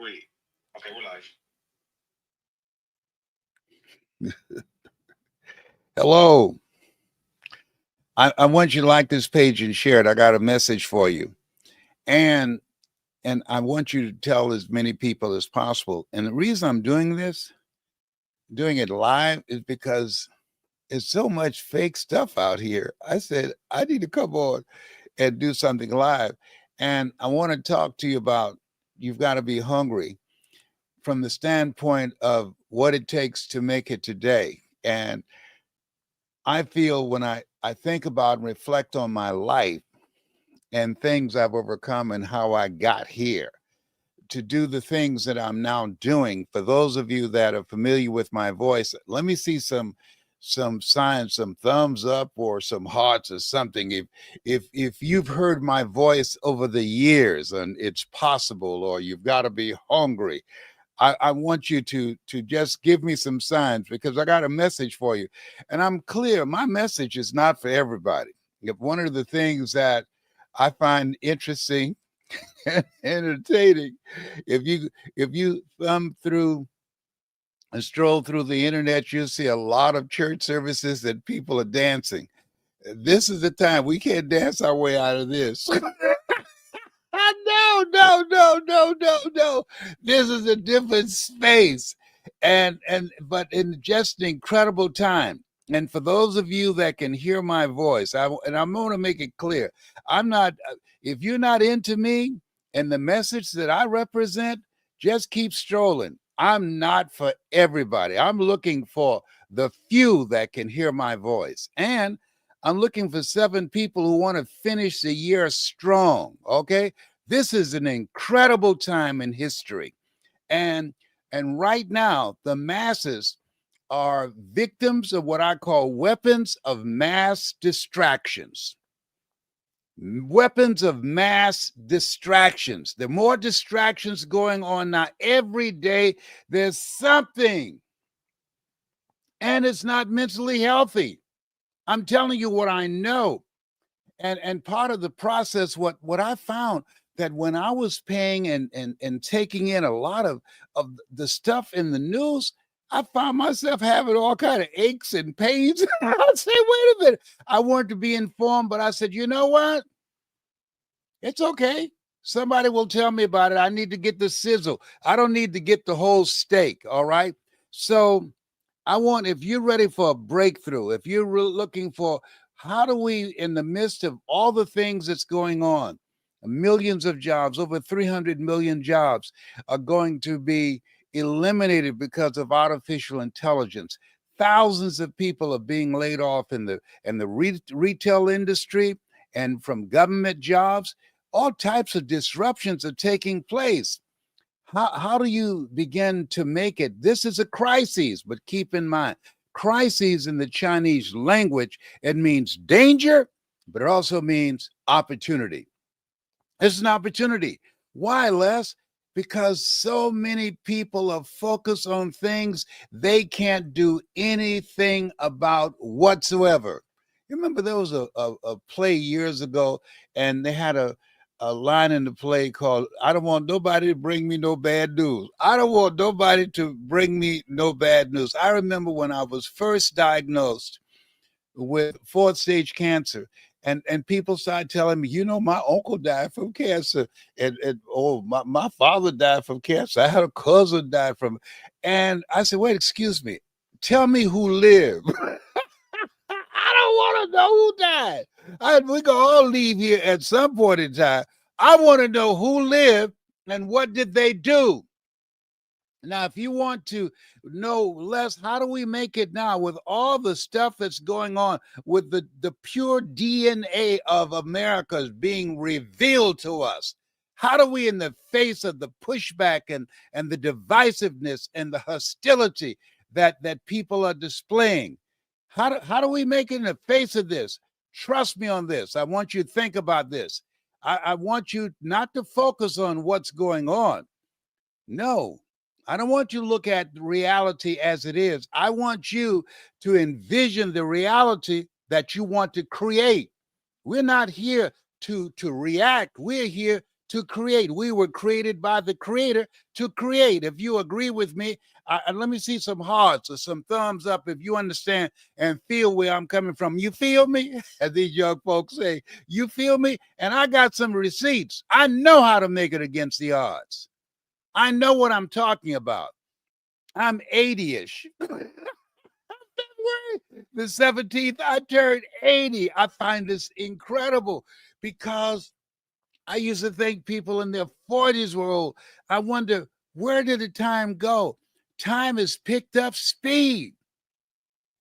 Wait. Okay, we're live. Hello. I want you to like this page and share it. I got a message for you. And I want you to tell as many people as possible. And the reason I'm doing this, doing it live, is because there's so much fake stuff out here. I said, I need to come on and do something live. And I want to talk to you about you've got to be hungry from the standpoint of what it takes to make it today. And I feel when I think about and reflect on my life and things I've overcome and how I got here to do the things that I'm now doing. For those of you that are familiar with my voice, let me see some signs, some thumbs up or some hearts or something. If you've heard my voice over the years and it's possible, or you've got to be hungry, I want you to just give me some signs because I got a message for you. And I'm clear, my message is not for everybody. If one of the things that I find interesting and entertaining, if you thumb through and stroll through the internet, you'll see a lot of church services that people are dancing. This is the time we can't dance our way out of this. No. This is a different space. But in just an incredible time. And for those of you that can hear my voice, and I'm going to make it clear, I'm not, if you're not into me and the message that I represent, just keep strolling. I'm not for everybody. I'm looking for the few that can hear my voice. And I'm looking for 7 people who want to finish the year strong. Okay. This is an incredible time in history. And right now, the masses are victims of what I call weapons of mass distractions. Weapons of mass distractions. There are more distractions going on now. Every day, there's something, and it's not mentally healthy. I'm telling you what I know. And part of the process, what I found that when I was paying and taking in a lot of the stuff in the news, I found myself having all kind of aches and pains. I say, wait a minute. I wanted to be informed, but I said, you know what? It's okay. Somebody will tell me about it. I need to get the sizzle. I don't need to get the whole steak. All right. So if you're ready for a breakthrough, if you're looking for how do we, in the midst of all the things that's going on, millions of jobs, over 300 million jobs are going to be eliminated because of artificial intelligence. Thousands of people are being laid off in the retail industry and from government jobs. All types of disruptions are taking place. How do you begin to make it? This is a crisis, but keep in mind, crises in the Chinese language, it means danger, but it also means opportunity. It's an opportunity. Why, Les? Because so many people are focused on things they can't do anything about whatsoever. You remember there was a play years ago, and they had a line in the play called, I don't want nobody to bring me no bad news. I don't want nobody to bring me no bad news. I remember when I was first diagnosed with 4th stage cancer. And people started telling me, you know, my uncle died from cancer. And oh, my father died from cancer. I had a cousin died from. And I said, wait, excuse me. Tell me who lived. I don't want to know who died. We can all leave here at some point in time. I want to know who lived and what did they do. Now, if you want to know less, how do we make it now with all the stuff that's going on, with the pure DNA of America being revealed to us? How do we, in the face of the pushback and the divisiveness and the hostility that people are displaying, how do we make it in the face of this? Trust me on this. I want you to think about this. I want you not to focus on what's going on. No, I don't want you to look at reality as it is. I want you to envision the reality that you want to create. We're not here to react. We're here to create. We were created by the Creator to create. If you agree with me, let me see some hearts or some thumbs up if you understand and feel where I'm coming from. You feel me? As these young folks say, you feel me? And I got some receipts. I know how to make it against the odds. I know what I'm talking about. I'm 80-ish. February the 17th, I turned 80. I find this incredible because I used to think people in their 40s were old. I wonder, where did the time go? Time has picked up speed.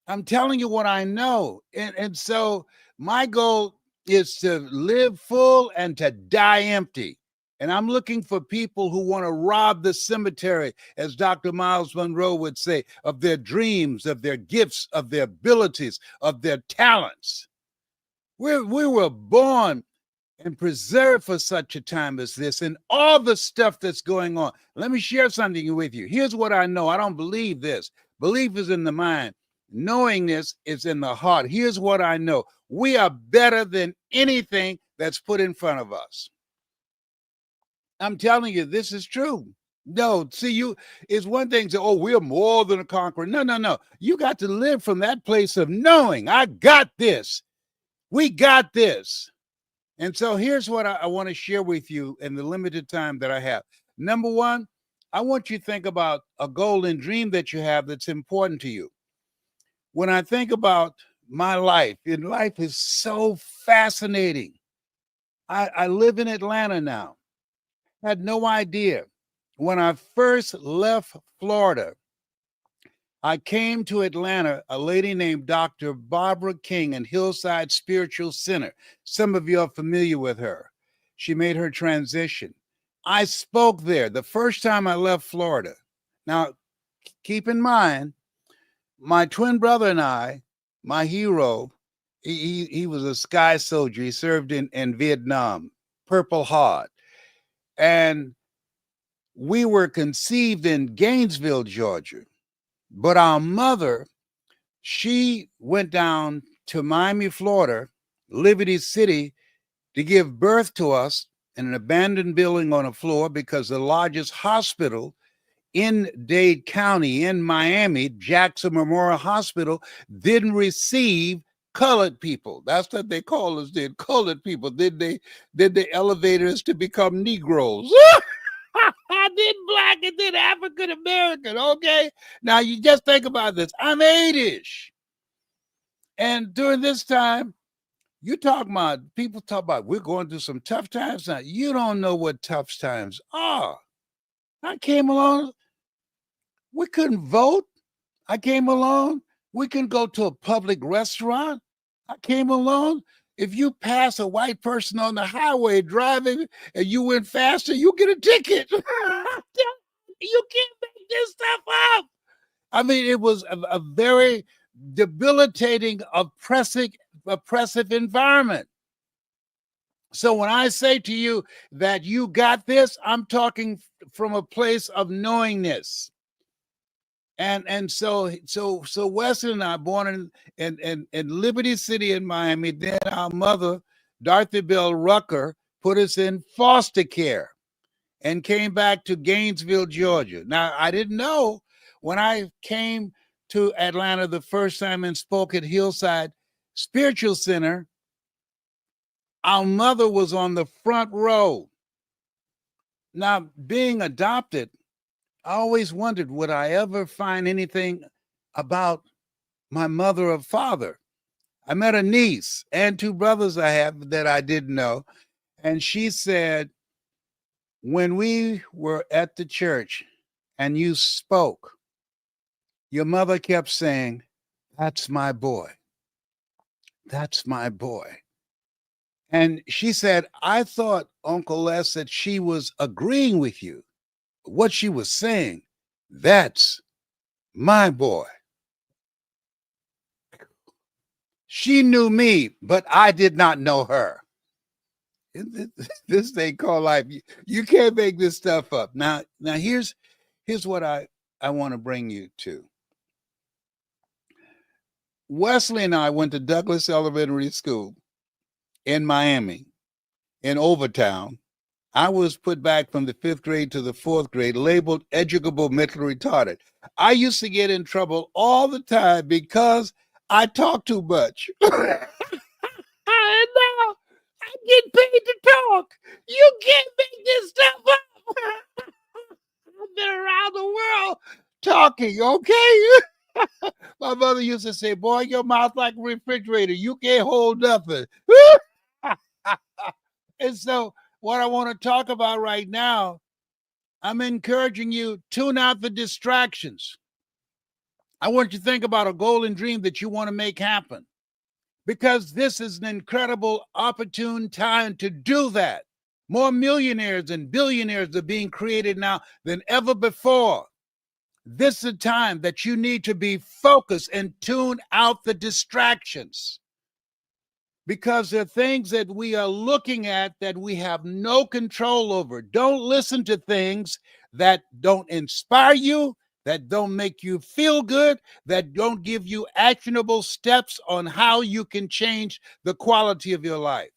I'm telling you what I know. And so my goal is to live full and to die empty. And I'm looking for people who want to rob the cemetery, as Dr. Miles Monroe would say, of their dreams, of their gifts, of their abilities, of their talents. We were born and preserved for such a time as this, and all the stuff that's going on. Let me share something with you. Here's what I know. I don't believe this. Belief is in the mind. Knowing this is in the heart. Here's what I know. We are better than anything that's put in front of us. I'm telling you, this is true. No, see, it's one thing to say, oh, we're more than a conqueror. No. You got to live from that place of knowing, I got this. We got this. And so here's what I want to share with you in the limited time that I have. Number one, I want you to think about a goal and dream that you have that's important to you. When I think about my life, and life is so fascinating. I live in Atlanta now. Had no idea. When I first left Florida, I came to Atlanta, a lady named Dr. Barbara King in Hillside Spiritual Center. Some of you are familiar with her. She made her transition. I spoke there the first time I left Florida. Now, keep in mind, my twin brother and I, my hero, he was a sky soldier. He served in Vietnam, Purple Heart. And we were conceived in Gainesville, Georgia. But our mother, she went down to Miami, Florida, Liberty City, to give birth to us in an abandoned building on a floor because the largest hospital in Dade County in Miami, Jackson Memorial Hospital, didn't receive colored people. That's what they call us, did colored people. Did they elevate us to become Negroes? I did black and then African American. Okay. Now you just think about this. I'm 80-ish. And during this time, people talk about we're going through some tough times now. You don't know what tough times are. I came along, we couldn't vote. I came along, we can go to a public restaurant. I came along. If you pass a white person on the highway driving and you went faster, you get a ticket. You can't make this stuff up. I mean, it was a very debilitating, oppressive environment. So when I say to you that you got this, I'm talking from a place of knowingness. And so Wesley and I, born in Liberty City in Miami, then our mother, Dorothy Bell Rucker, put us in foster care and came back to Gainesville, Georgia. Now, I didn't know when I came to Atlanta the first time and spoke at Hillside Spiritual Center, our mother was on the front row. Now, being adopted, I always wondered, would I ever find anything about my mother or father? I met a niece and two brothers I have that I didn't know. And she said, when we were at the church and you spoke, your mother kept saying, that's my boy. That's my boy. And she said, I thought, Uncle Les, that she was agreeing with you. What she was saying, that's my boy. She knew me, but I did not know her. This thing called life. You can't make this stuff up. Now here's what I want to bring you to. Wesley and I went to Douglas Elementary School in Miami, in Overtown. I was put back from the 5th grade to the 4th grade, labeled educable mentally retarded. I used to get in trouble all the time because I talk too much. And now I get paid to talk. You can't make this stuff up. I've been around the world talking, okay? My mother used to say, boy, your mouth like a refrigerator. You can't hold nothing. And so what I want to talk about right now, I'm encouraging you, tune out the distractions. I want you to think about a goal and dream that you want to make happen, because this is an incredible, opportune time to do that. More millionaires and billionaires are being created now than ever before. This is a time that you need to be focused and tune out the distractions, because there are things that we are looking at that we have no control over. Don't listen to things that don't inspire you, that don't make you feel good, that don't give you actionable steps on how you can change the quality of your life.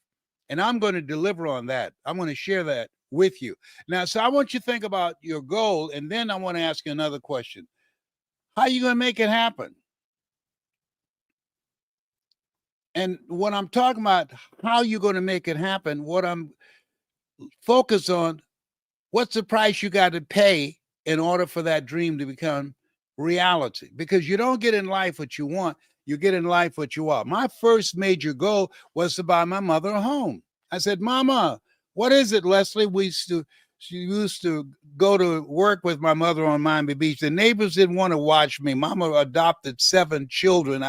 And I'm going to deliver on that. I'm going to share that with you. Now, so I want you to think about your goal, and then I want to ask you another question. How are you going to make it happen? And when I'm talking about how you're going to make it happen, what I'm focused on, what's the price you got to pay in order for that dream to become reality? Because you don't get in life what you want, you get in life what you are. My first major goal was to buy my mother a home. I said, Mama, what is it, Leslie? She used to go to work with my mother on Miami Beach. The neighbors didn't want to watch me. Mama adopted 7 children.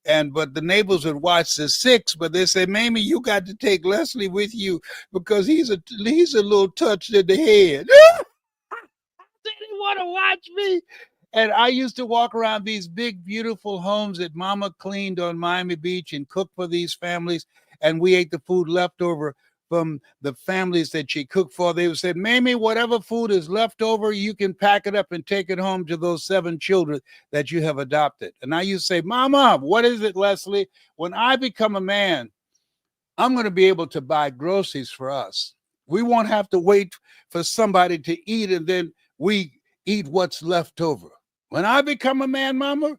But the neighbors would watch the 6, but they said, Mamie, you got to take Leslie with you because he's a little touched in the head. They didn't want to watch me. And I used to walk around these big, beautiful homes that Mama cleaned on Miami Beach and cooked for these families. And we ate the food left over from the families that she cooked for. They would say, Mamie, whatever food is left over, you can pack it up and take it home to those 7 children that you have adopted. And I used to say, Mama, what is it, Leslie? When I become a man, I'm going to be able to buy groceries for us. We won't have to wait for somebody to eat and then we eat what's left over. When I become a man, Mama,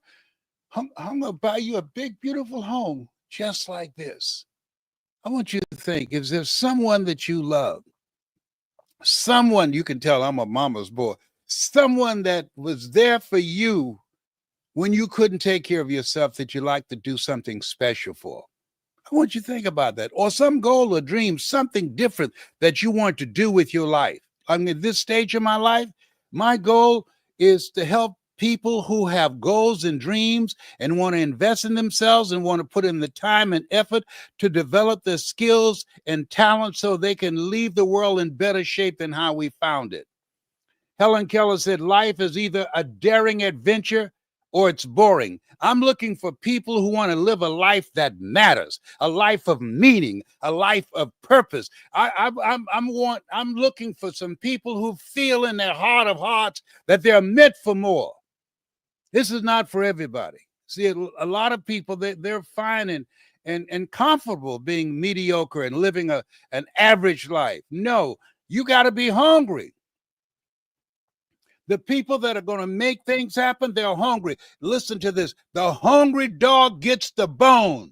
I'm going to buy you a big, beautiful home just like this. I want you to think, is there someone that you love? Someone, you can tell I'm a mama's boy, someone that was there for you when you couldn't take care of yourself, that you like to do something special for. I want you to think about that. Or some goal or dream, something different that you want to do with your life. I mean, at this stage of my life, my goal is to help people who have goals and dreams and want to invest in themselves and want to put in the time and effort to develop their skills and talent so they can leave the world in better shape than how we found it. Helen Keller said, life is either a daring adventure or it's boring. I'm looking for people who want to live a life that matters, a life of meaning, a life of purpose. I'm looking for some people who feel in their heart of hearts that they're meant for more. This is not for everybody. See, a lot of people, they're fine and comfortable being mediocre and living an average life. No, you got to be hungry. The people that are going to make things happen, they're hungry. Listen to this. The hungry dog gets the bone.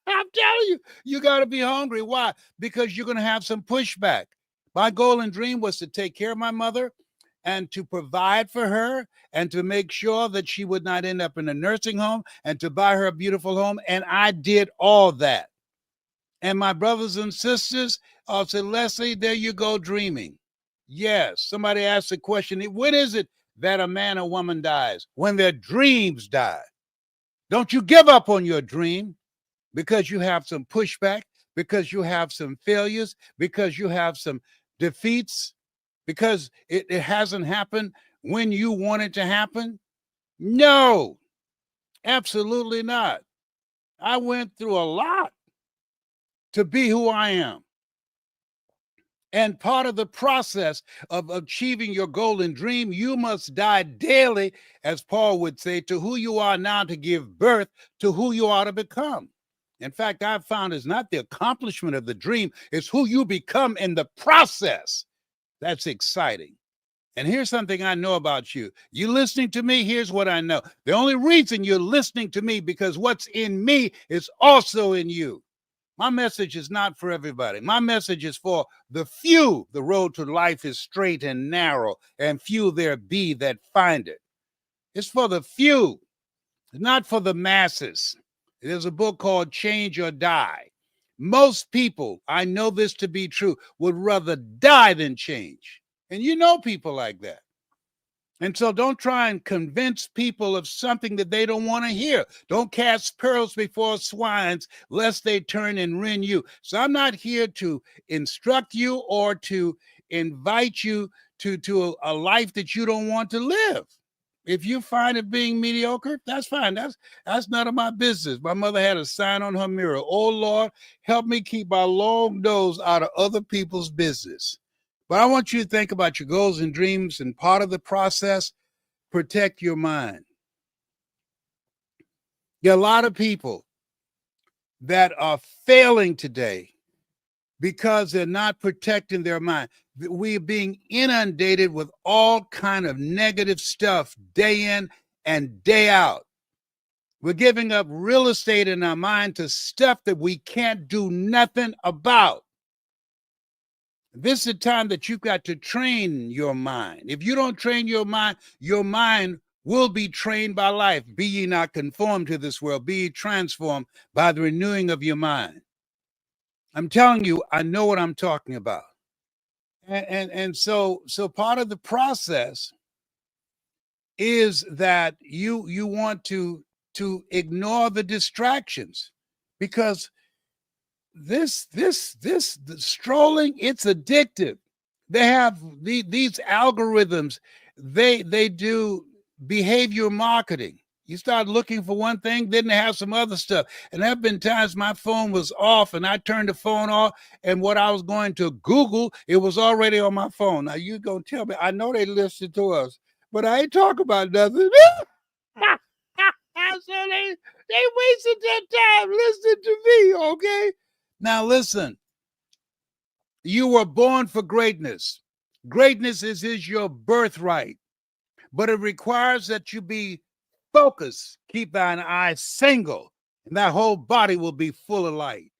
I'm telling you, you got to be hungry. Why? Because you're going to have some pushback. My goal and dream was to take care of my mother and to provide for her and to make sure that she would not end up in a nursing home and to buy her a beautiful home. And I did all that. And my brothers and sisters said, Leslie, there you go dreaming. Yes, somebody asked the question, when is it that a man or woman dies? When their dreams die. Don't you give up on your dream because you have some pushback, because you have some failures, because you have some defeats, because it hasn't happened when you want it to happen. No, absolutely not. I went through a lot to be who I am. And part of the process of achieving your goal and dream, you must die daily, as Paul would say, to who you are now to give birth to who you are to become. In fact, I've found it's not the accomplishment of the dream, it's who you become in the process. That's exciting. And here's something I know about you. You listening to me, here's what I know. The only reason you're listening to me because what's in me is also in you. My message is not for everybody. My message is for the few. The road to life is straight and narrow, and few there be that find it. It's for the few, not for the masses. There's a book called Change or Die. Most people, I know this to be true, would rather die than change. And you know people like that. And so don't try and convince people of something that they don't want to hear. Don't cast pearls before swines, lest they turn and rend you. So I'm not here to instruct you or to invite you to a life that you don't want to live. If you find it being mediocre, that's fine. That's none of my business. My mother had a sign on her mirror. Oh Lord, help me keep my long nose out of other people's business. But I want you to think about your goals and dreams, and part of the process, protect your mind. There are a lot of people that are failing today because they're not protecting their mind. We're being inundated with all kind of negative stuff day in and day out. We're giving up real estate in our mind to stuff that we can't do nothing about. This is the time that you've got to train your mind. If you don't train your mind will be trained by life. Be ye not conformed to this world, be ye transformed by the renewing of your mind. I'm telling you, I know what I'm talking about. And so part of the process is that you want to ignore the distractions, because this the strolling, it's addictive. They have these algorithms. They do behavior marketing. You start looking for one thing, then they have some other stuff. And there have been times my phone was off and I turned the phone off, and what I was going to Google, it was already on my phone. Now you gonna tell me, I know they listen to us, but I ain't talking about nothing. So they wasted their time listening to me, okay? Now listen, you were born for greatness. Greatness is your birthright, but it requires that you be focused. Keep thine eyes single, and that whole body will be full of light.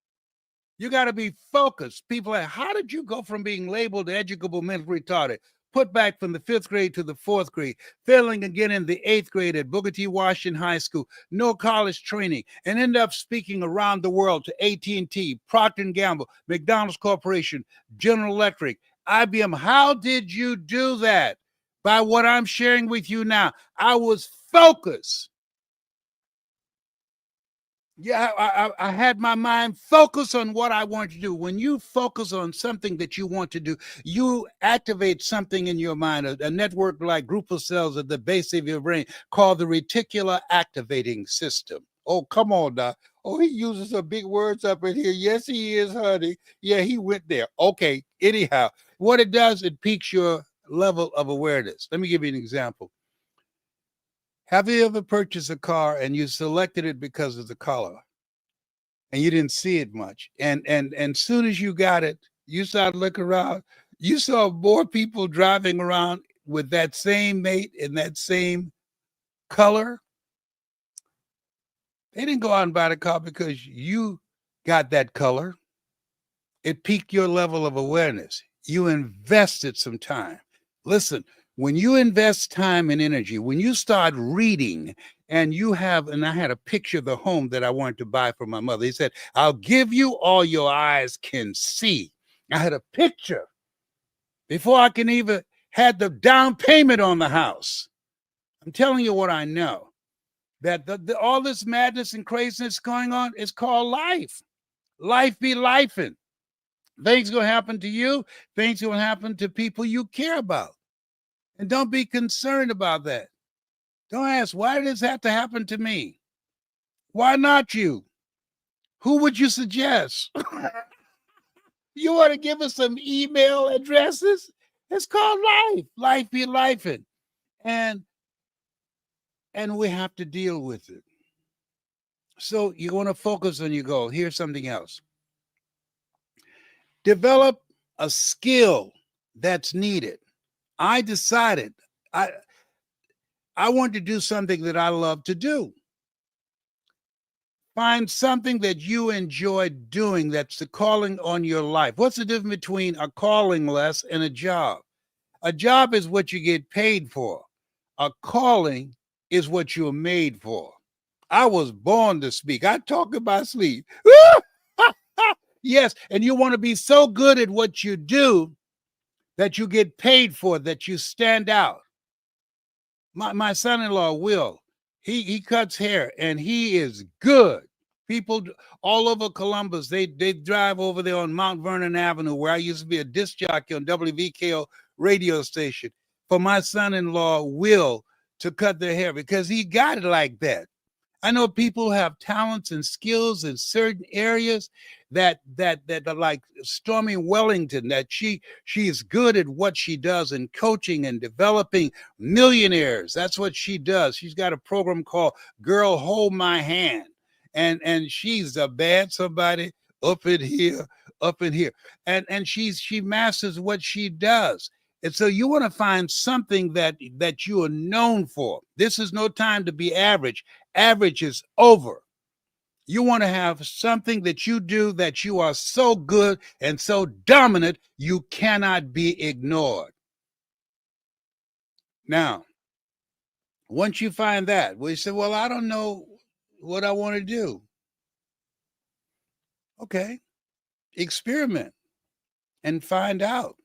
You got to be focused. People are like, how did you go from being labeled educable mentally retarded, put back from the 5th grade to the 4th grade, failing again in the 8th grade at Booker T. Washington High School, no college training, and end up speaking around the world to AT&T, Procter & Gamble, McDonald's Corporation, General Electric, IBM? How did you do that? By what I'm sharing with you now. I was focused. Yeah, I had my mind focused on what I want to do. When you focus on something that you want to do, you activate something in your mind, a network like group of cells at the base of your brain called the reticular activating system. Oh, come on now. Oh, he uses some big words up in here. Yes, he is, honey. Yeah, he went there. Okay, anyhow, what it does, it piques your level of awareness. Let me give you an example. Have you ever purchased a car and you selected it because of the color and you didn't see it much? And soon as you got it, you started looking around, you saw more people driving around with that same mate in that same color. They didn't go out and buy the car because you got that color. It piqued your level of awareness. You invested some time. Listen, when you invest time and energy, when you start reading and I had a picture of the home that I wanted to buy for my mother. He said, I'll give you all your eyes can see. I had a picture before I can even had the down payment on the house. I'm telling you what I know, that all this madness and craziness going on is called life. Life be lifing. Things going to happen to you. Things going to happen to people you care about. And don't be concerned about that. Don't ask, why did this have to happen to me? Why not you? Who would you suggest? You want to give us some email addresses? It's called life. Life be lifing. And we have to deal with it. So you want to focus on your goal. Here's something else. Develop a skill that's needed. I decided I I want to do something that I love to do. Find something that you enjoy doing that's the calling on your life. What's the difference between a calling less and a job? A job is what you get paid for. A calling is what you're made for. I was born to speak. I talk in my sleep. Yes, and you want to be so good at what you do that you get paid for, that you stand out. My son-in-law Will, he cuts hair and he is good. People all over Columbus, they drive over there on Mount Vernon Avenue, where I used to be a disc jockey on WVKO radio station, for my son-in-law Will to cut their hair because he got it like that. I know people have talents and skills in certain areas that are like Stormy Wellington, that she is good at what she does in coaching and developing millionaires. That's what she does. She's got a program called Girl Hold My Hand. And she's a bad somebody up in here, up in here. And she masters what she does. And so you want to find something that you are known for. This is no time to be average. Average is over. You want to have something that you do that you are so good and so dominant, you cannot be ignored. Now, once you find that, well, you say, well, I don't know what I want to do. Okay, experiment and find out.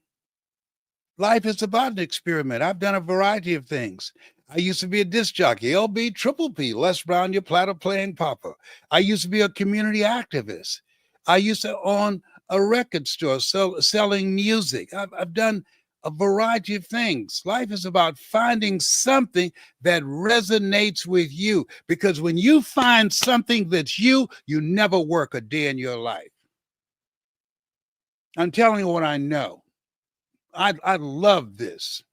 Life is about an experiment. I've done a variety of things. I used to be a disc jockey, LB Triple P, Les Brown, your platter playing papa. I used to be a community activist. I used to own a record store selling music. I've done a variety of things. Life is about finding something that resonates with you, because when you find something that's you never work a day in your life. I'm telling you what I know. I love this.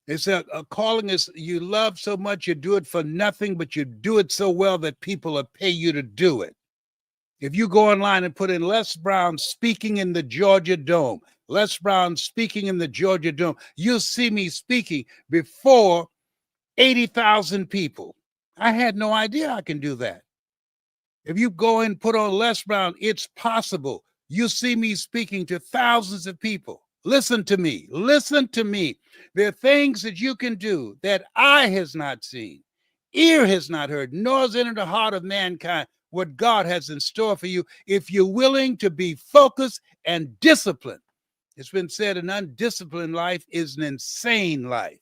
It's a calling is you love so much, you do it for nothing, but you do it so well that people will pay you to do it. If you go online and put in Les Brown speaking in the Georgia Dome, Les Brown speaking in the Georgia Dome, you'll see me speaking before 80,000 people. I had no idea I can do that. If you go and put on Les Brown, it's possible. You see me speaking to thousands of people. Listen to me. Listen to me. There are things that you can do that eye has not seen, ear has not heard, nor has entered the heart of mankind what God has in store for you if you're willing to be focused and disciplined. It's been said an undisciplined life is an insane life.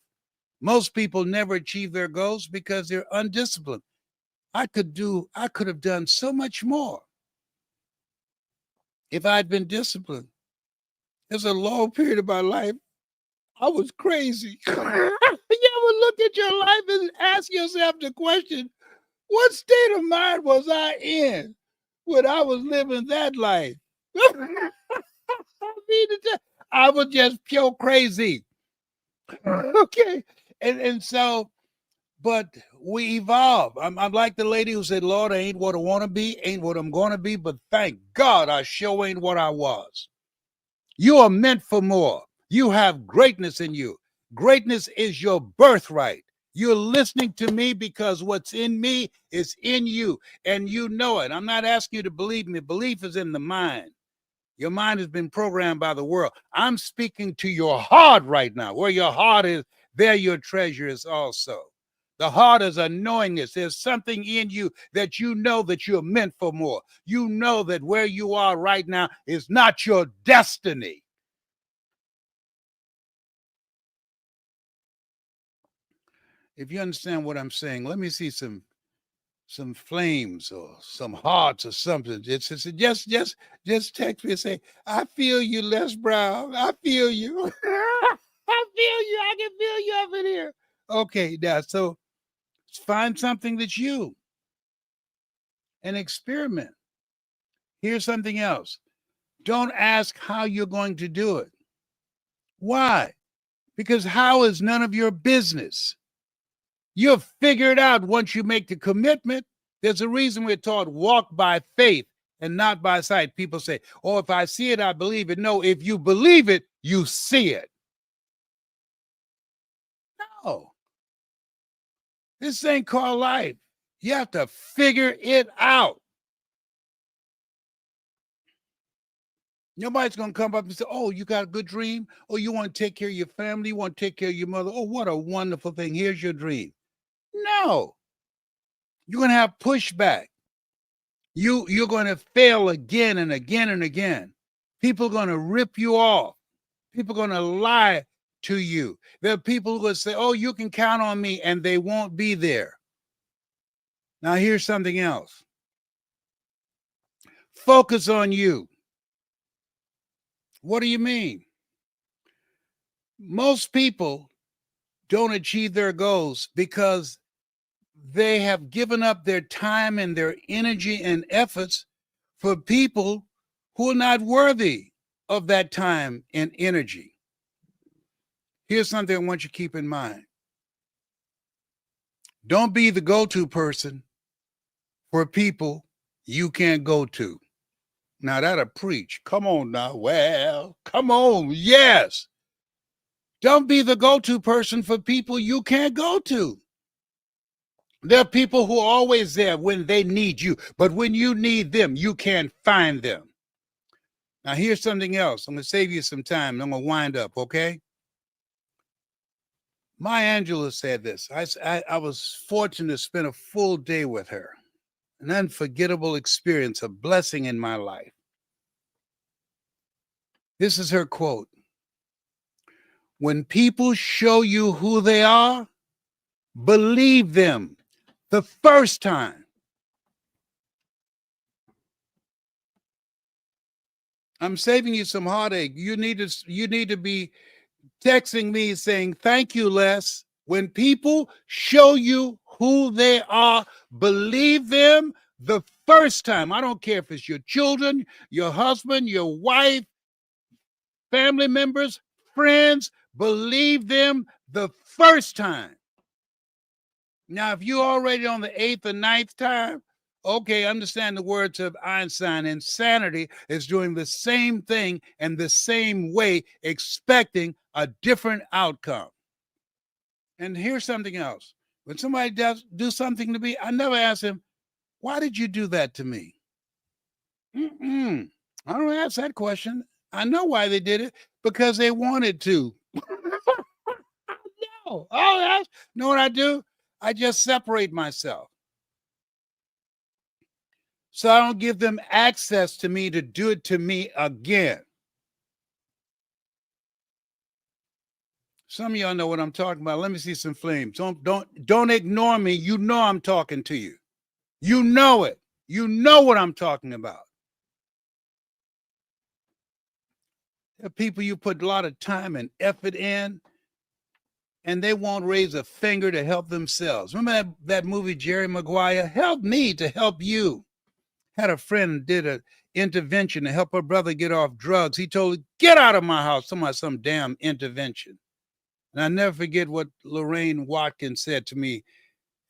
Most people never achieve their goals because they're undisciplined. I could have done so much more if I'd been disciplined. There's a long period of my life I was crazy. You ever look at your life and ask yourself the question, what state of mind was I in when I was living that life? I was just pure crazy. Okay. And so, but we evolve. I'm like the lady who said, Lord, I ain't what I want to be, ain't what I'm going to be, but thank God I sure ain't what I was. You are meant for more. You have greatness in you. Greatness is your birthright. You're listening to me because what's in me is in you, and you know it. I'm not asking you to believe me. Belief is in the mind. Your mind has been programmed by the world. I'm speaking to your heart right now. Where your heart is, there your treasure is also. The heart is a knowingness. There's something in you that you know that you're meant for more. You know that where you are right now is not your destiny. If you understand what I'm saying, let me see some flames or some hearts or something. Just text me and say, I feel you, Les Brown. I feel you. I feel you. I can feel you up in here. Okay, now so find something that's you and experiment. Here's something else. Don't ask how you're going to do it. Why? Because how is none of your business. You'll figure it out once you make the commitment. There's a reason we're taught walk by faith and not by sight. People say, oh, if I see it, I believe it. No, if you believe it, you see it. No, this ain't called life. You have to figure it out. Nobody's going to come up and say, oh, you got a good dream? Oh, you want to take care of your family? You want to take care of your mother? Oh, what a wonderful thing. Here's your dream. No. You're going to have pushback. You're going to fail again and again and again. People are going to rip you off. People are going to lie to you. There are people who will say, oh, you can count on me, and they won't be there. Now, here's something else. Focus on you. What do you mean? Most people don't achieve their goals because they have given up their time and their energy and efforts for people who are not worthy of that time and energy. Here's something I want you to keep in mind. Don't be the go-to person for people you can't go to. Now that'll preach. Come on now. Well, come on. Yes. Don't be the go-to person for people you can't go to. There are people who are always there when they need you, but when you need them, you can't find them. Now here's something else. I'm going to save you some time. I'm going to wind up, okay? Maya Angelou said this. I was fortunate to spend a full day with her. An unforgettable experience, a blessing in my life. This is her quote. When people show you who they are, believe them the first time. I'm saving you some heartache. You need to be texting me saying, thank you, Les. When people show you who they are, believe them the first time. I don't care if it's your children, your husband, your wife, family members, friends, believe them the first time. Now, if you're already on the 8th or 9th time, okay, understand the words of Einstein. Insanity is doing the same thing and the same way, expecting a different outcome. And here's something else. When somebody does do something to me, I never ask him, why did you do that to me? I don't ask that question. I know why they did it, because they wanted to. No. Oh, know what I do? I just separate myself. So I don't give them access to me to do it to me again. Some of y'all know what I'm talking about. Let me see some flames. Don't ignore me. You know I'm talking to you. You know it. You know what I'm talking about. There are people you put a lot of time and effort in, and they won't raise a finger to help themselves. Remember that movie, Jerry Maguire? Help me to help you. Had a friend did an intervention to help her brother get off drugs. He told her, get out of my house. Some damn intervention. And I never forget what Lorraine Watkins said to me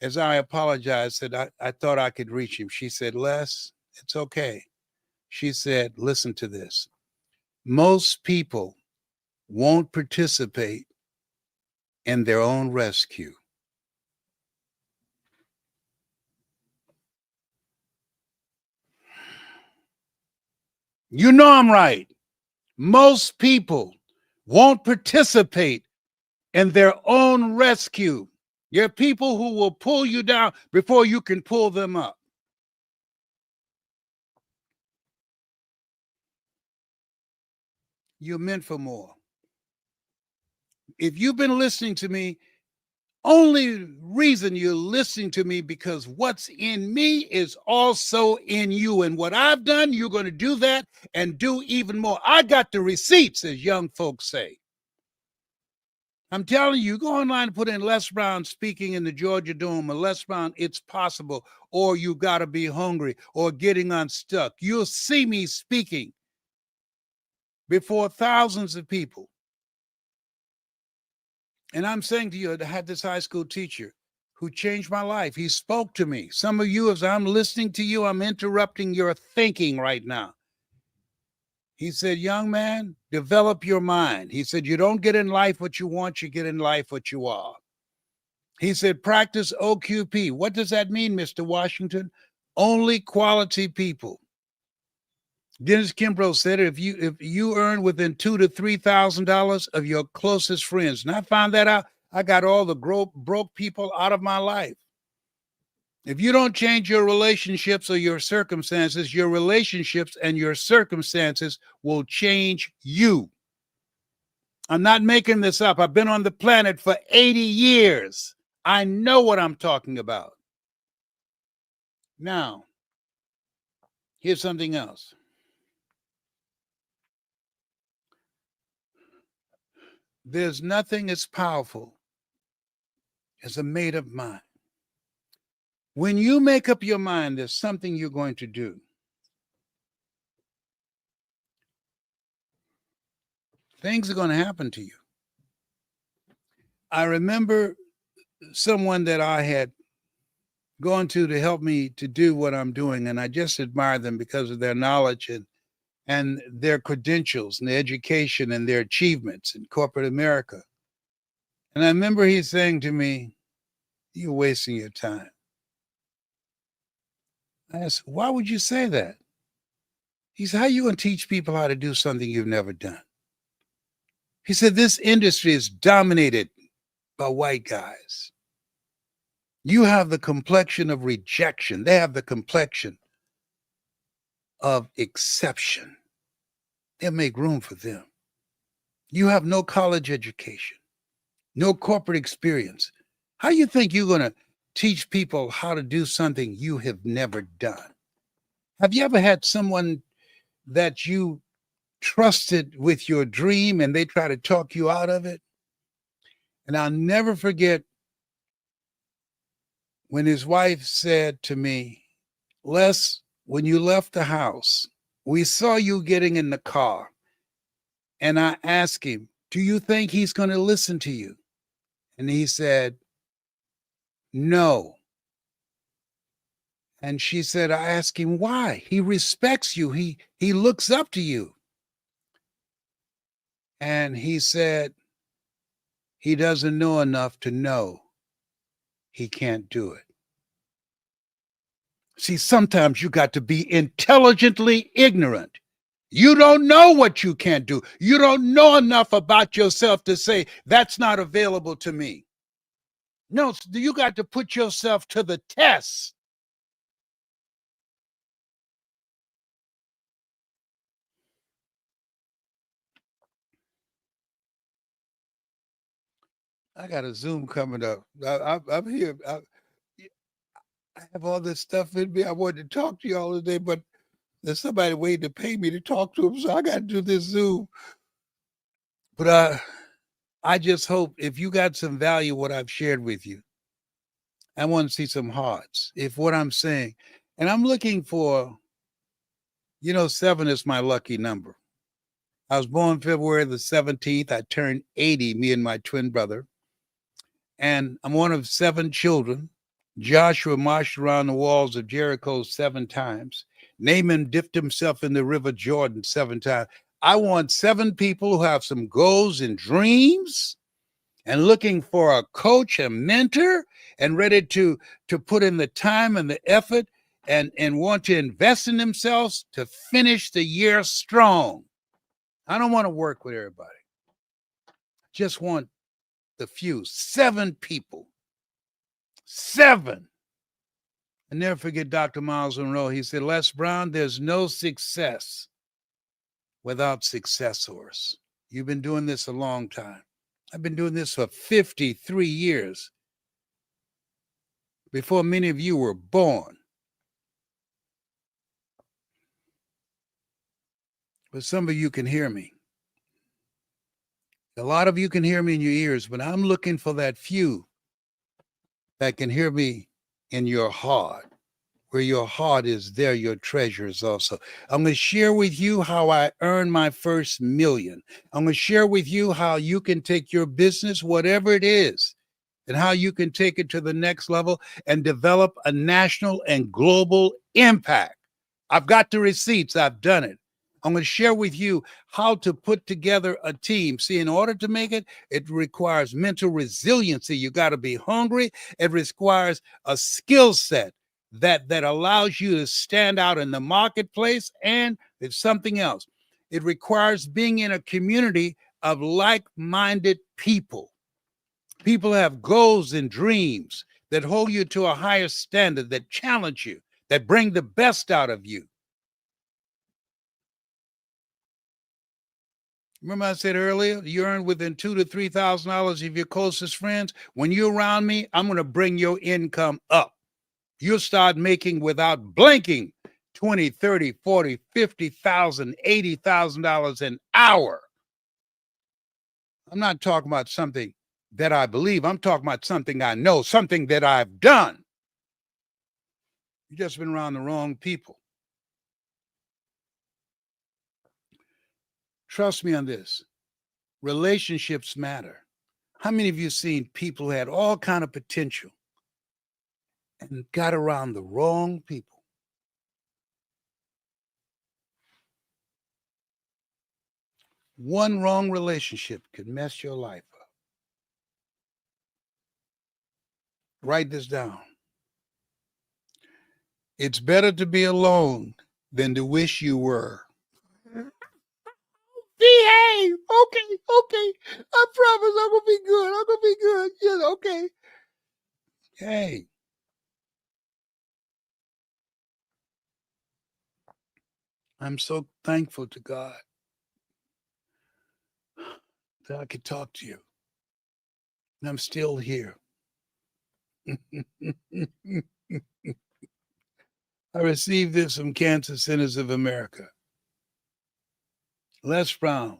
as I apologized, said, I thought I could reach him. She said, Les, it's okay. She said, listen to this. Most people won't participate in their own rescue. You know I'm right. Most people won't participate in their own rescue. There are people who will pull you down before you can pull them up. You're meant for more. If you've been listening to me, only reason you're listening to me because what's in me is also in you. And what I've done, you're going to do that and do even more. I got the receipts, as young folks say. I'm telling you, go online and put in Les Brown speaking in the Georgia Dome, or Les Brown, it's possible, or you got to be hungry, or getting unstuck. You'll see me speaking before thousands of people. And I'm saying to you, I had this high school teacher who changed my life. He spoke to me. Some of you, as I'm listening to you, I'm interrupting your thinking right now. He said, young man, develop your mind. He said, you don't get in life what you want, you get in life what you are. He said, practice OQP. What does that mean, Mr. Washington? Only quality people. Dennis Kimbrough said, if you earn within $2,000 to $3,000 of your closest friends, and I found that out, I got all the broke people out of my life. If you don't change your relationships or your circumstances, your relationships and your circumstances will change you. I'm not making this up. I've been on the planet for 80 years. I know what I'm talking about. Now, here's something else. There's nothing as powerful as a made-up mind. When you make up your mind, there's something you're going to do. Things are going to happen to you. I remember someone that I had gone to help me to do what I'm doing, and I just admire them because of their knowledge and their credentials and their education and their achievements in corporate America. And I remember he saying to me, you're wasting your time. I asked, why would you say that? He said, how are you going to teach people how to do something you've never done? He said, this industry is dominated by white guys. You have the complexion of rejection. They have the complexion of exception. They'll make room for them. You have no college education, no corporate experience. How do you think you're going to teach people how to do something you have never done? Have you ever had someone that you trusted with your dream and they try to talk you out of it? And I'll never forget when his wife said to me, Les, when you left the house, we saw you getting in the car. And I asked him, do you think he's going to listen to you? And he said, no. And she said, I asked him why. He respects you. He looks up to you. And he said, he doesn't know enough to know he can't do it. See, sometimes you got to be intelligently ignorant. You don't know what you can't do. You don't know enough about yourself to say, that's not available to me. No, you got to put yourself to the test. I got a Zoom coming up. I'm here. I have all this stuff in me. I wanted to talk to you all today, but there's somebody waiting to pay me to talk to them, so I got to do this Zoom. But I just hope if you got some value what I've shared with you, I want to see some hearts. If what I'm saying, and I'm looking for, 7 is my lucky number. I was born February the 17th. I turned 80, me and my twin brother. And I'm one of 7 children. Joshua marched around the walls of Jericho 7 times. Naaman dipped himself in the river Jordan 7 times. I want 7 people who have some goals and dreams and looking for a coach, a mentor, and ready to put in the time and the effort and want to invest in themselves to finish the year strong. I don't want to work with everybody. Just want the few. 7 people. 7. I never forget Dr. Miles Monroe. He said, Les Brown, there's no success without successors. You've been doing this a long time. I've been doing this for 53 years, before many of you were born. But some of you can hear me. A lot of you can hear me in your ears, but I'm looking for that few that can hear me in your heart. Where your heart is, there your treasure is also. I'm going to share with you how I earned my first $1 million. I'm going to share with you how you can take your business, whatever it is and how you can take it to the next level and develop a national and global impact. I've got the receipts. I've done it. I'm going to share with you how to put together a team. See, in order to make it, it requires mental resiliency. You got to be hungry. It requires a skill set that allows you to stand out in the marketplace, and it's something else. It requires being in a community of like-minded people. People have goals and dreams that hold you to a higher standard, that challenge you, that bring the best out of you. Remember I said earlier, you earn within $2,000 to $3,000 of your closest friends. When you're around me, I'm going to bring your income up. You'll start making without blinking $20,000, $30,000, $40,000, $50,000, $80,000 an hour. I'm not talking about something that I believe. I'm talking about something I know, something that I've done. You've just been around the wrong people. Trust me on this. Relationships matter. How many of you seen people who had all kind of potential and got around the wrong people? One wrong relationship could mess your life up. Write this down. It's better to be alone than to wish you were. Behave. Okay. I promise I'm gonna be good. I'm gonna be good. Yes, okay. Hey. I'm so thankful to God that I could talk to you. And I'm still here. I received this from Cancer Centers of America. Les Brown,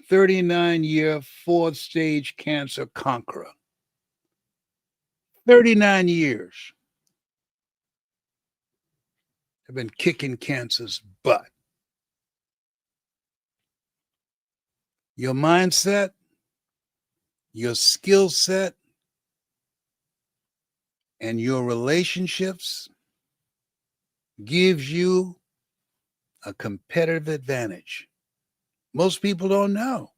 39-year fourth stage cancer conqueror. 39 years. I've been kicking cancer's butt. Your mindset, your skill set, and your relationships gives you a competitive advantage. Most people don't know.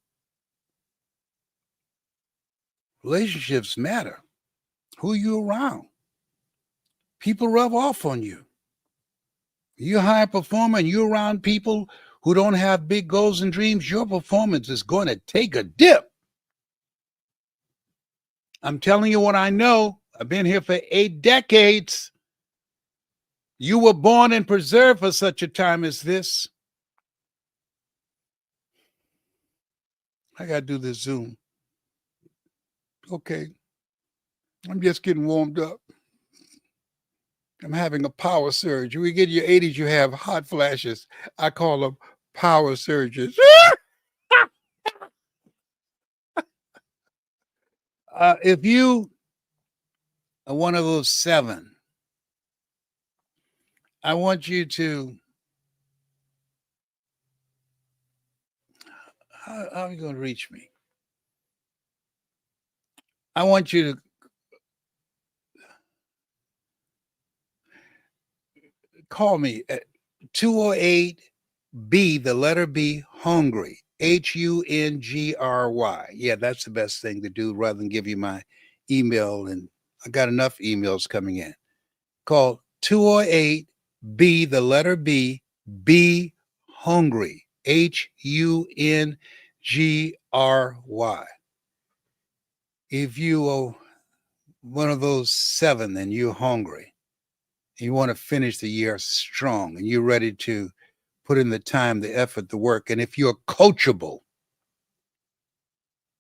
Relationships matter. Who you around? People rub off on you. You're a high performer and you're around people who don't have big goals and dreams, your performance is going to take a dip. I'm telling you what I know. I've been here for 8 decades. You were born and preserved for such a time as this. I got to do this Zoom. Okay. I'm just getting warmed up. I'm having a power surge. When you get in your 80s, you have hot flashes. I call them power surges. If you are one of those 7, I want you to, how are you going to reach me? I want you to call me at 208B, the letter B, hungry, HUNGRY. Yeah, that's the best thing to do rather than give you my email. And I got enough emails coming in. Call 208B, the letter B, B, hungry, HUNGRY. If you are one of those 7 and you're hungry, you want to finish the year strong and you're ready to put in the time, the effort, the work. And if you're coachable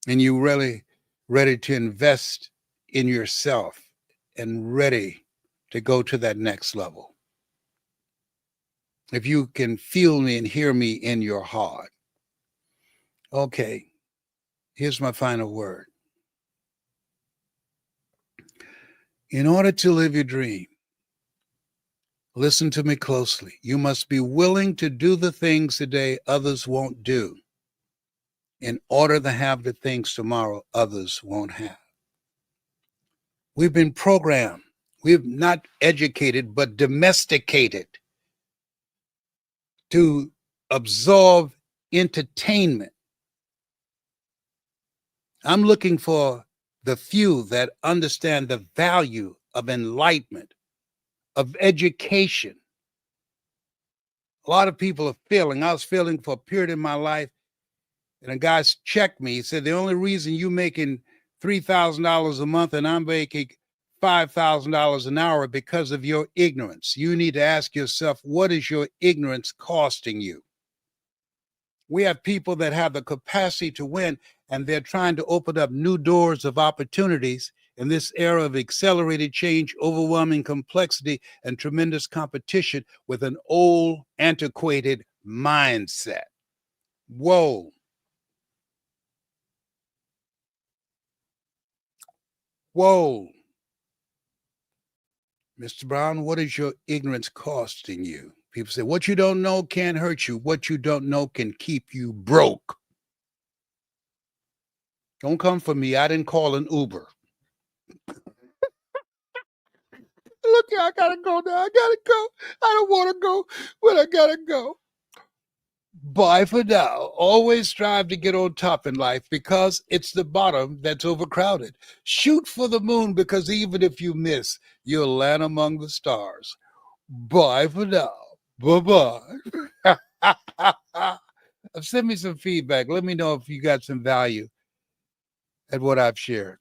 and you're really ready to invest in yourself and ready to go to that next level, if you can feel me and hear me in your heart, okay, here's my final word. In order to live your dream, listen to me closely. You must be willing to do the things today others won't do in order to have the things tomorrow others won't have. We've been programmed. We've not educated, but domesticated to absorb entertainment. I'm looking for the few that understand the value of enlightenment, of education. A lot of people are failing. I was failing for a period in my life, and a guy checked me. He said, the only reason you making $3,000 a month and I'm making $5,000 an hour because of your ignorance. You need to ask yourself, what is your ignorance costing you? We have people that have the capacity to win, and they're trying to open up new doors of opportunities in this era of accelerated change, overwhelming complexity, and tremendous competition with an old, antiquated mindset. Whoa. Whoa. Mr. Brown, what is your ignorance costing you? People say, what you don't know can't hurt you. What you don't know can keep you broke. Don't come for me. I didn't call an Uber. Look, I gotta go now. I gotta go. I don't want to go, but I gotta go. Bye for now. Always strive to get on top in life because it's the bottom that's overcrowded. Shoot for the moon because even if you miss, you'll land among the stars. Bye for now. Bye-bye. Send me some feedback. Let me know if you got some value at what I've shared.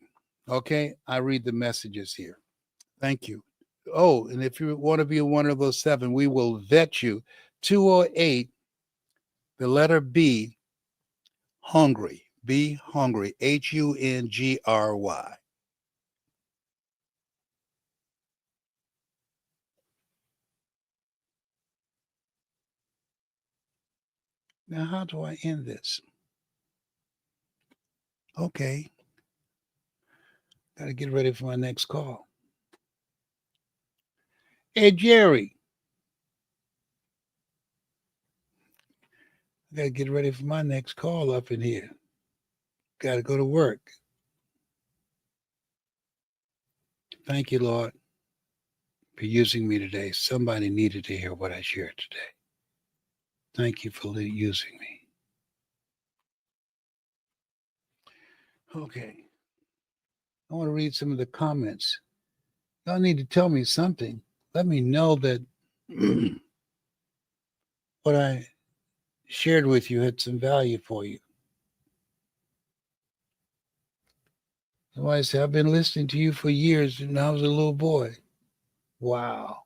Okay? I read the messages here. Thank you. Oh, and if you want to be one of those 7, we will vet you. 208, the letter B, hungry. Be hungry. Hungry. Now, how do I end this? Okay. Got to get ready for my next call. Hey, Jerry. I got to get ready for my next call up in here. Got to go to work. Thank you, Lord, for using me today. Somebody needed to hear what I shared today. Thank you for using me. Okay. I want to read some of the comments. Y'all need to tell me something. Let me know that what I shared with you had some value for you. Somebody said, I've been listening to you for years and I was a little boy. Wow.